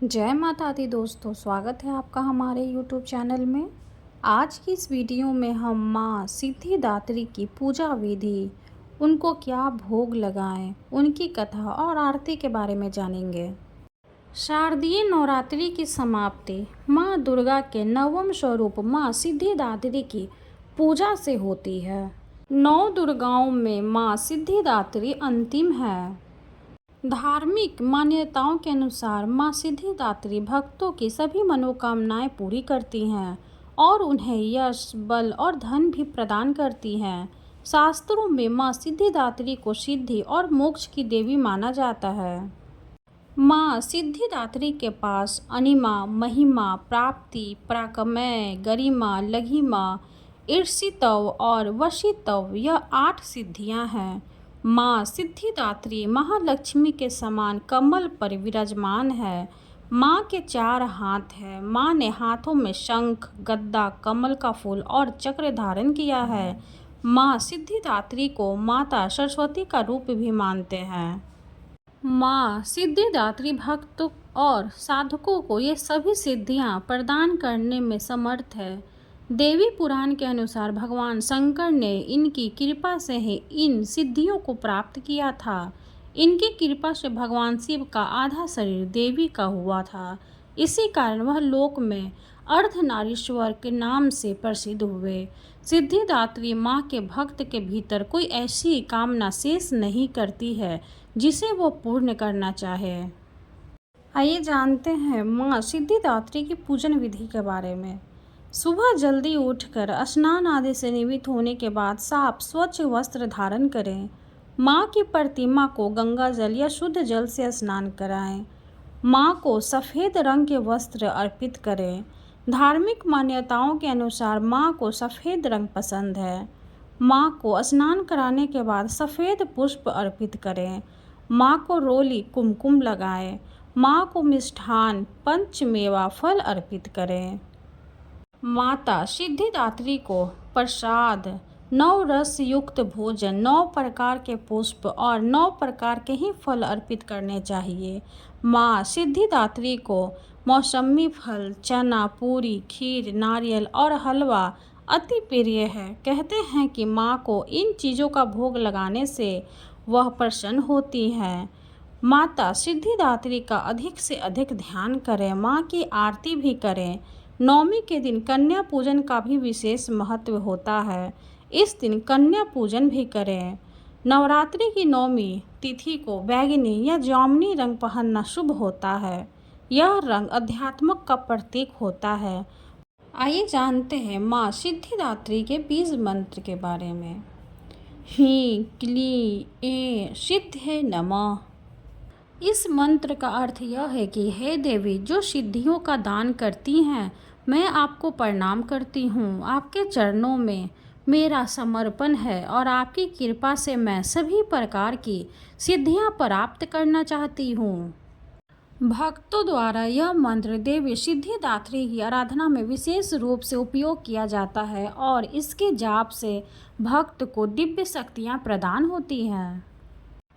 जय माता दी दोस्तों, स्वागत है आपका हमारे YouTube चैनल में। आज की इस वीडियो में हम माँ सिद्धिदात्री की पूजा विधि, उनको क्या भोग लगाएं, उनकी कथा और आरती के बारे में जानेंगे। शारदीय नवरात्रि की समाप्ति माँ दुर्गा के नवम स्वरूप माँ सिद्धिदात्री की पूजा से होती है। 9 दुर्गाओं में माँ सिद्धिदात्री अंतिम है। धार्मिक मान्यताओं के अनुसार माँ सिद्धिदात्री भक्तों की सभी मनोकामनाएं पूरी करती हैं और उन्हें यश, बल और धन भी प्रदान करती हैं। शास्त्रों में माँ सिद्धिदात्री को सिद्धि और मोक्ष की देवी माना जाता है। माँ सिद्धिदात्री के पास अनिमा, महिमा, प्राप्ति, पराक्रमय, गरिमा, लघिमा, ईर्षितव और वशितव, यह 8 सिद्धियां हैं। माँ सिद्धिदात्री महालक्ष्मी के समान कमल पर विराजमान है। माँ के 4 हाथ हैं। माँ ने हाथों में शंख, गदा, कमल का फूल और चक्र धारण किया है। माँ सिद्धिदात्री को माता सरस्वती का रूप भी मानते हैं। माँ सिद्धिदात्री भक्तों और साधकों को ये सभी सिद्धियाँ प्रदान करने में समर्थ है। देवी पुराण के अनुसार भगवान शंकर ने इनकी कृपा से ही इन सिद्धियों को प्राप्त किया था। इनकी कृपा से भगवान शिव का आधा शरीर देवी का हुआ था। इसी कारण वह लोक में अर्धनारीश्वर के नाम से प्रसिद्ध हुए। सिद्धिदात्री माँ के भक्त के भीतर कोई ऐसी कामना शेष नहीं करती है जिसे वो पूर्ण करना चाहे। आइए जानते हैं माँ सिद्धिदात्री की पूजन विधि के बारे में। सुबह जल्दी उठकर स्नान आदि से निवृत्त होने के बाद साफ स्वच्छ वस्त्र धारण करें। माँ की प्रतिमा को गंगा जल या शुद्ध जल से स्नान कराएं। माँ को सफ़ेद रंग के वस्त्र अर्पित करें। धार्मिक मान्यताओं के अनुसार माँ को सफ़ेद रंग पसंद है। माँ को स्नान कराने के बाद सफ़ेद पुष्प अर्पित करें। माँ को रोली कुमकुम लगाएं। माँ को मिष्ठान, पंचमेवा फल अर्पित करें। माता सिद्धिदात्री को प्रसाद, 9 रस युक्त भोजन, 9 प्रकार के पुष्प और 9 प्रकार के ही फल अर्पित करने चाहिए। माँ सिद्धिदात्री को मौसमी फल, चना, पूरी, खीर, नारियल और हलवा अति प्रिय है। कहते हैं कि माँ को इन चीज़ों का भोग लगाने से वह प्रसन्न होती हैं। माता सिद्धिदात्री का अधिक से अधिक ध्यान करें। माँ की आरती भी करें। नवमी के दिन कन्या पूजन का भी विशेष महत्व होता है। इस दिन कन्या पूजन भी करें। नवरात्रि की नवमी तिथि को बैंगनी या जामुनी रंग पहनना शुभ होता है। यह रंग अध्यात्म का प्रतीक होता है। आइए जानते हैं माँ सिद्धिदात्री के बीज मंत्र के बारे में। हीं क्ली ए सिद्धे नमः। इस मंत्र का अर्थ यह है कि हे देवी, जो सिद्धियों का दान करती हैं, मैं आपको प्रणाम करती हूँ। आपके चरणों में मेरा समर्पण है और आपकी कृपा से मैं सभी प्रकार की सिद्धियाँ प्राप्त करना चाहती हूँ। भक्तों द्वारा यह मंत्र देवी सिद्धिदात्री की आराधना में विशेष रूप से उपयोग किया जाता है और इसके जाप से भक्त को दिव्य शक्तियाँ प्रदान होती हैं।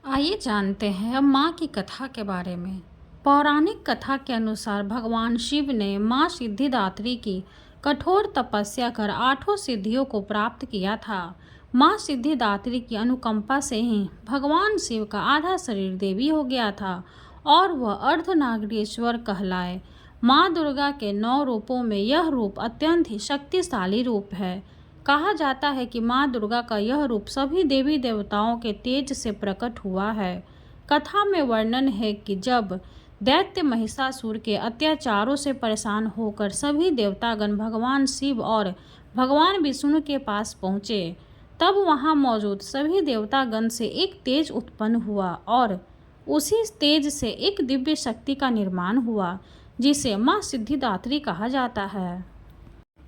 आइए जानते हैं अब माँ की कथा के बारे में। पौराणिक कथा के अनुसार भगवान शिव ने माँ सिद्धिदात्री की कठोर तपस्या कर 8 सिद्धियों को प्राप्त किया था। माँ सिद्धिदात्री की अनुकंपा से ही भगवान शिव का आधा शरीर देवी हो गया था और वह अर्धनारीश्वर कहलाए। माँ दुर्गा के 9 रूपों में यह रूप अत्यंत ही शक्तिशाली रूप है। कहा जाता है कि माँ दुर्गा का यह रूप सभी देवी देवताओं के तेज से प्रकट हुआ है। कथा में वर्णन है कि जब दैत्य महिषासुर के अत्याचारों से परेशान होकर सभी देवतागण भगवान शिव और भगवान विष्णु के पास पहुँचे, तब वहाँ मौजूद सभी देवतागण से एक तेज उत्पन्न हुआ और उसी तेज से एक दिव्य शक्ति का निर्माण हुआ, जिसे माँ सिद्धिदात्री कहा जाता है।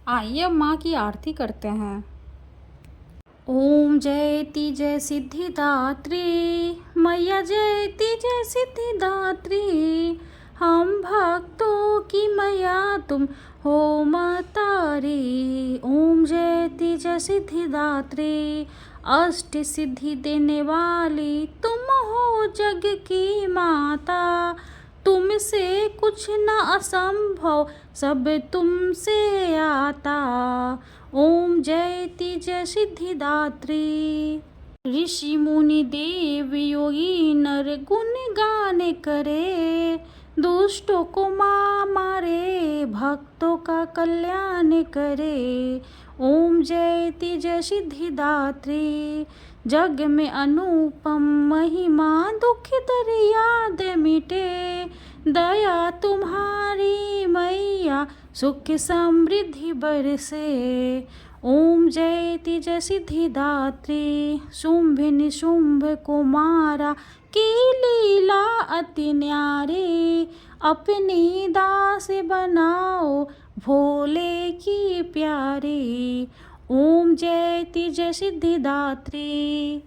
आइए माँ की आरती करते हैं। ओम जयति जय सिद्धिदात्री, मैया जयति जय सिद्धिदात्री, हम भक्तों की मैया तुम हो माता रे। ओम जयति जय सिद्धिदात्री, अष्ट सिद्धि देने वाली तुम हो जग की माता, तुमसे कुछ न असंभव, सब तुमसे आता। ओम जयति जय सिद्धिदात्री। ऋषि मुनि देव योगी नर गुण गान करे, दुष्टों को मारे भक्तों का कल्याण करे। ओम जयति जय सिद्धिदात्री। जग में अनुपम महिमा, दुख दर्द मिटे, दया तुम्हारी मैया सुख समृद्धि बरसे। ओम जयति जय सिद्धिदात्री। शुंभ निशुंभ को मारा, की लीला अति न्यारी, अपनी दास बनाओ भोले की प्यारी। ओम जयति जय सिद्धिदात्री।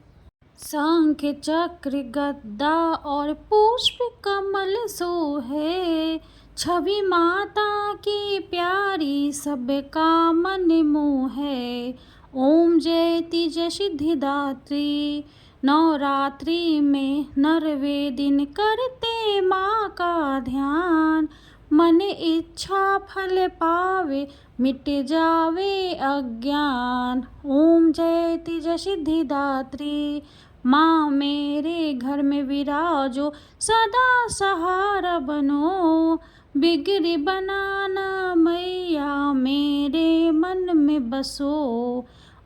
शंख चक्र गदा और पुष्प कमल सोहे, छवि माता की प्यारी सबका मन मोहे। ओम जयति जय सिद्धिदात्री। नवरात्रि में नरवे दिन करते माँ का ध्यान, मन इच्छा फल पावे मिट जावे अज्ञान। ओम जयति जय सिद्धिदात्री। माँ मेरे घर में विराजो, सदा सहारा बनो, बिगड़ी बनाना मैया मेरे मन में बसो।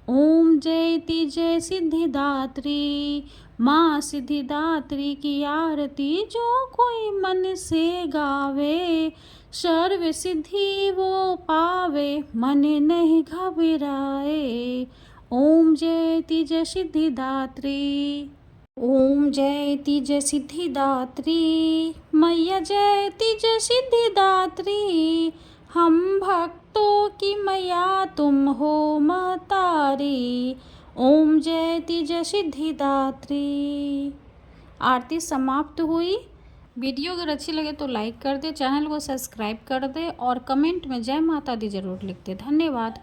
ओम जयति जय सिद्धिदात्री। माँ सिद्धिदात्री की आरती जो कोई मन से गावे, सर्व सिद्धि वो पावे मन नहीं घबराए। ओम जयति जय सिद्धिदात्री। ओम जयति जय सिद्धिदात्री। मैया जयति जय सिद्धिदात्री। हम भक्तों की मैया तुम हो महतारी। ओम जयति जय सिद्धिदात्री। आरती समाप्त हुई। वीडियो अगर अच्छी लगे तो लाइक कर दे, चैनल को सब्सक्राइब कर दे और कमेंट में जय माता दी जरूर लिख दे। धन्यवाद।